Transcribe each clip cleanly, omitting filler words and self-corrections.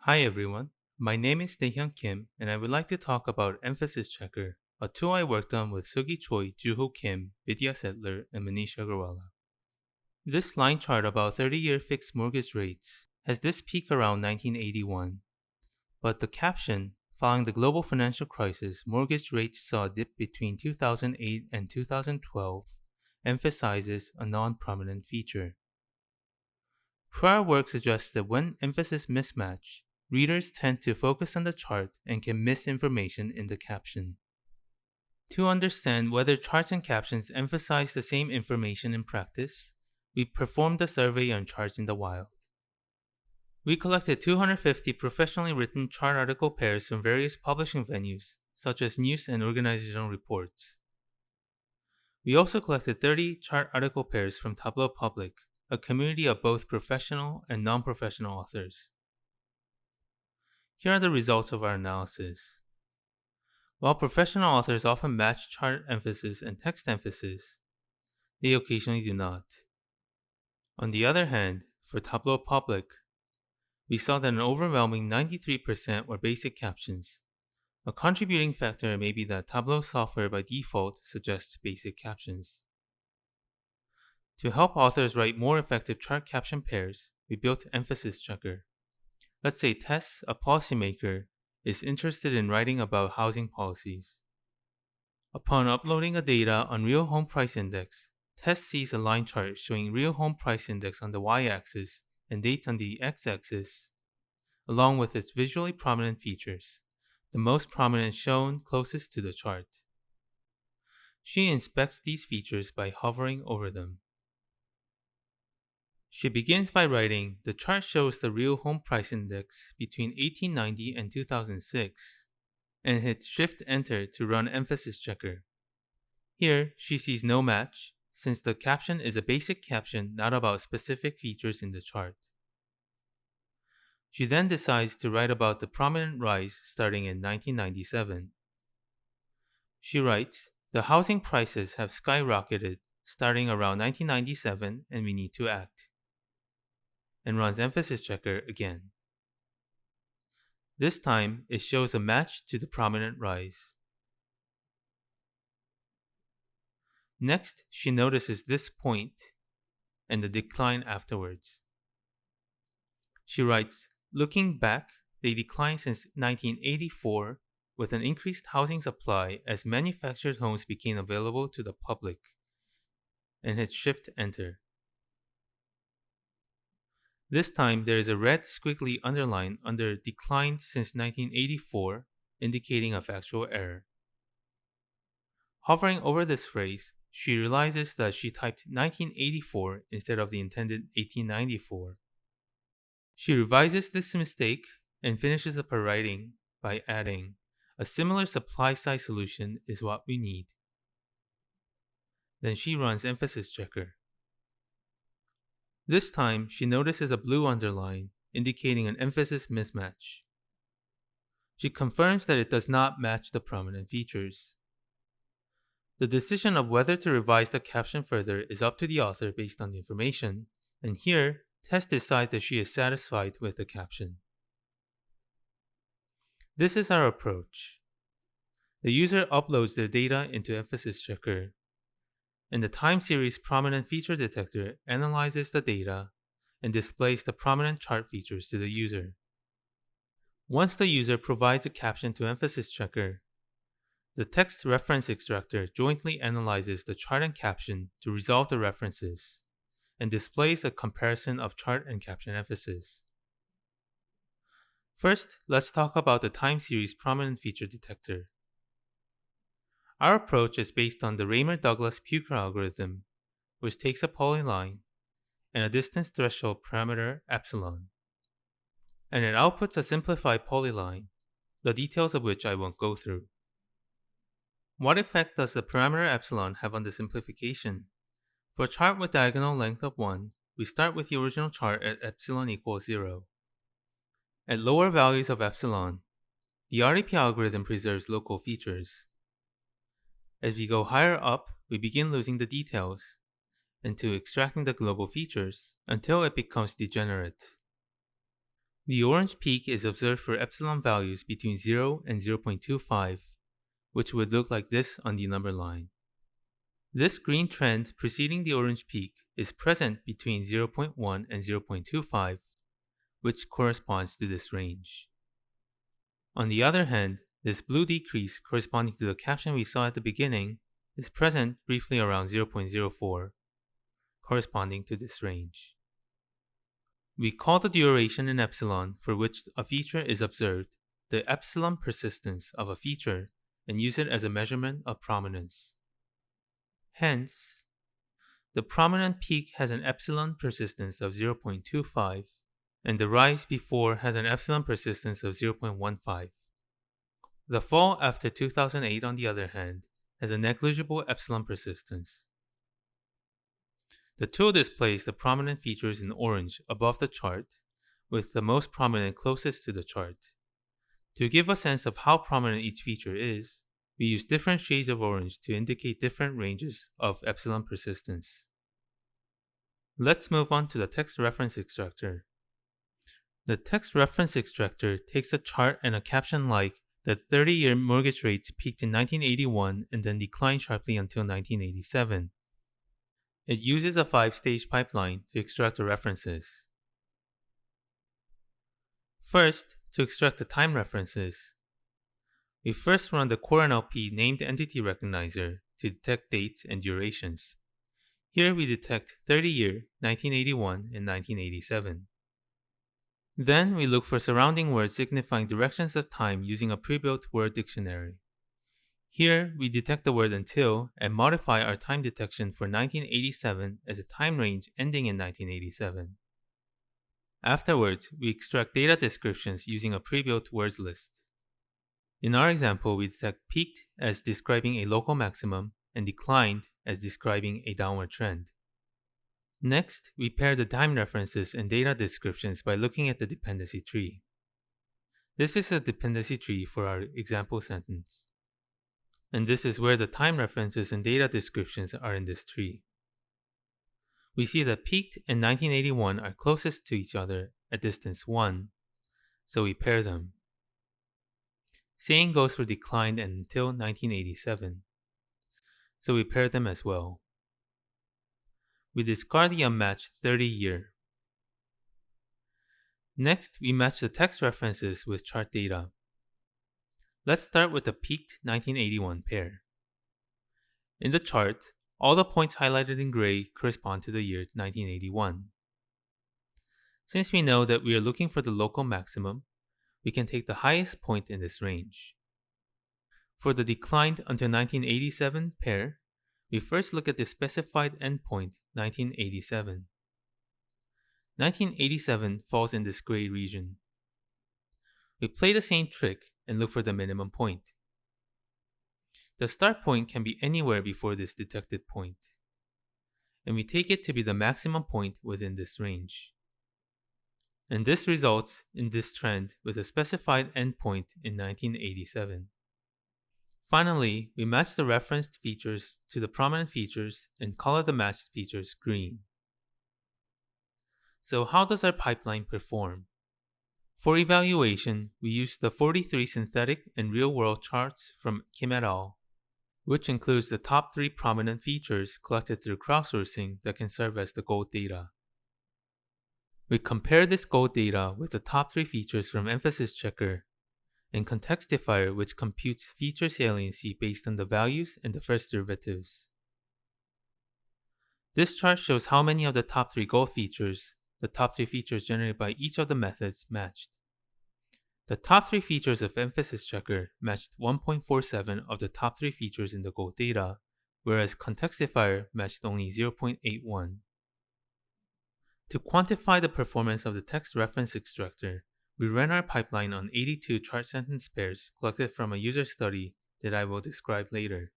Hi everyone, my name is Hyun Kim and I would like to talk about EmphasisChecker, a tool I worked on with Seulgi Choi, Juho Kim, Vidya Setlur, and Maneesh Agrawala. This line chart about 30-year fixed mortgage rates has this peak around 1981, but the caption, following the global financial crisis, mortgage rates saw a dip between 2008 and 2012, emphasizes a non-prominent feature. Prior work suggests that when emphasis mismatch, readers tend to focus on the chart and can miss information in the caption. To understand whether charts and captions emphasize the same information in practice, we performed a survey on charts in the wild. We collected 250 professionally written chart article pairs from various publishing venues, such as news and organizational reports. We also collected 30 chart article pairs from Tableau Public, a community of both professional and non-professional authors. Here are the results of our analysis. While professional authors often match chart emphasis and text emphasis, they occasionally do not. On the other hand, for Tableau Public, we saw that an overwhelming 93% were basic captions. A contributing factor may be that Tableau software by default suggests basic captions. To help authors write more effective chart caption pairs, we built EmphasisChecker. Let's say Tess, a policymaker, is interested in writing about housing policies. Upon uploading the data on Real Home Price Index, Tess sees a line chart showing Real Home Price Index on the y-axis and dates on the x-axis, along with its visually prominent features, the most prominent shown closest to the chart. She inspects these features by hovering over them. She begins by writing, the chart shows the Real Home Price Index between 1890 and 2006, and hits Shift-Enter to run EmphasisChecker. Here, she sees no match, since the caption is a basic caption not about specific features in the chart. She then decides to write about the prominent rise starting in 1997. She writes, the housing prices have skyrocketed starting around 1997 and we need to act, and runs EmphasisChecker again. This time, it shows a match to the prominent rise. Next, she notices this point and the decline afterwards. She writes, looking back, they declined since 1984 with an increased housing supply as manufactured homes became available to the public, and hits Shift-Enter. This time, there is a red squiggly underline under declined since 1984, indicating a factual error. Hovering over this phrase, she realizes that she typed 1984 instead of the intended 1894. She revises this mistake and finishes up her writing by adding, a similar supply-side solution is what we need. Then she runs EmphasisChecker. This time, she notices a blue underline, indicating an emphasis mismatch. She confirms that it does not match the prominent features. The decision of whether to revise the caption further is up to the author based on the information, and here, Tess decides that she is satisfied with the caption. This is our approach. The user uploads their data into EmphasisChecker, and the time series prominent feature detector analyzes the data and displays the prominent chart features to the user. Once the user provides a caption to EmphasisChecker, the text reference extractor jointly analyzes the chart and caption to resolve the references and displays a comparison of chart and caption emphasis. First, let's talk about the time series prominent feature detector. Our approach is based on the Raymer-Douglas-Pucher algorithm, which takes a polyline and a distance threshold parameter epsilon, and it outputs a simplified polyline, the details of which I won't go through. What effect does the parameter epsilon have on the simplification? For a chart with diagonal length of 1, we start with the original chart at epsilon equals 0. At lower values of epsilon, the RDP algorithm preserves local features. As we go higher up, we begin losing the details into extracting the global features until it becomes degenerate. The orange peak is observed for epsilon values between 0 and 0.25, which would look like this on the number line. This green trend preceding the orange peak is present between 0.1 and 0.25, which corresponds to this range. On the other hand, this blue decrease corresponding to the caption we saw at the beginning is present briefly around 0.04, corresponding to this range. We call the duration in epsilon for which a feature is observed the epsilon persistence of a feature and use it as a measurement of prominence. Hence, the prominent peak has an epsilon persistence of 0.25, and the rise before has an epsilon persistence of 0.15. The fall after 2008, on the other hand, has a negligible epsilon persistence. The tool displays the prominent features in orange above the chart, with the most prominent closest to the chart. To give a sense of how prominent each feature is, we use different shades of orange to indicate different ranges of epsilon persistence. Let's move on to the text reference extractor. The text reference extractor takes a chart and a caption like that 30-year mortgage rates peaked in 1981 and then declined sharply until 1987. It uses a 5-stage pipeline to extract the references. First, to extract the time references, we first run the core NLP named entity recognizer to detect dates and durations. Here we detect 30-year, 1981, and 1987. Then we look for surrounding words signifying directions of time using a pre-built word dictionary. Here we detect the word until and modify our time detection for 1987 as a time range ending in 1987. Afterwards, we extract data descriptions using a pre-built words list. In our example, we detect peaked as describing a local maximum and declined as describing a downward trend. Next, we pair the time references and data descriptions by looking at the dependency tree. This is the dependency tree for our example sentence. And this is where the time references and data descriptions are in this tree. We see that peaked and 1981 are closest to each other at distance 1, so we pair them. Same goes for declined and until 1987, so we pair them as well. We discard the unmatched 30-year. Next, we match the text references with chart data. Let's start with the peaked 1981 pair. In the chart, all the points highlighted in gray correspond to the year 1981. Since we know that we are looking for the local maximum, we can take the highest point in this range. For the declined until 1987 pair, we first look at the specified endpoint 1987. 1987 falls in this gray region. We play the same trick and look for the minimum point. The start point can be anywhere before this detected point, and we take it to be the maximum point within this range. And this results in this trend with a specified endpoint in 1987. Finally, we match the referenced features to the prominent features and color the matched features green. So how does our pipeline perform? For evaluation, we use the 43 synthetic and real-world charts from Kim et al., which includes the top 3 prominent features collected through crowdsourcing that can serve as the gold data. We compare this gold data with the top 3 features from EmphasisChecker and Contextifier, which computes feature saliency based on the values and the first derivatives. This chart shows how many of the top 3 gold features, the top 3 features generated by each of the methods, matched. The top 3 features of EmphasisChecker matched 1.47 of the top 3 features in the gold data, whereas Contextifier matched only 0.81. To quantify the performance of the text reference extractor, we ran our pipeline on 82 chart sentence pairs collected from a user study that I will describe later.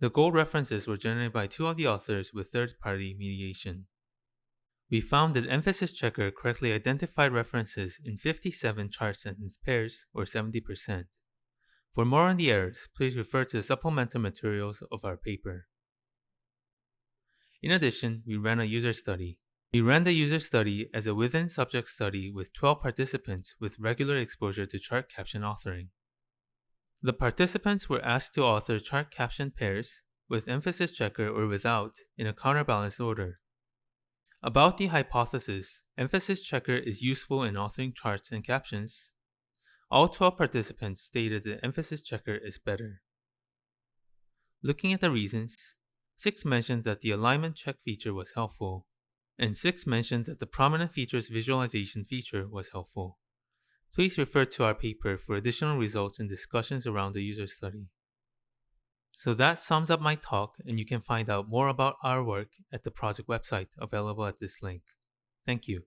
The gold references were generated by 2 of the authors with third-party mediation. We found that EmphasisChecker correctly identified references in 57 chart sentence pairs, or 70%. For more on the errors, please refer to the supplemental materials of our paper. In addition, we ran a user study. We ran the user study as a within-subject study with 12 participants with regular exposure to chart caption authoring. The participants were asked to author chart caption pairs with emphasis checker or without in a counterbalanced order. About the hypothesis, emphasis checker is useful in authoring charts and captions. All 12 participants stated that emphasis checker is better. Looking at the reasons, 6 mentioned that the alignment check feature was helpful, and 6 mentioned that the prominent features visualization feature was helpful. Please refer to our paper for additional results and discussions around the user study. So that sums up my talk, and you can find out more about our work at the project website available at this link. Thank you.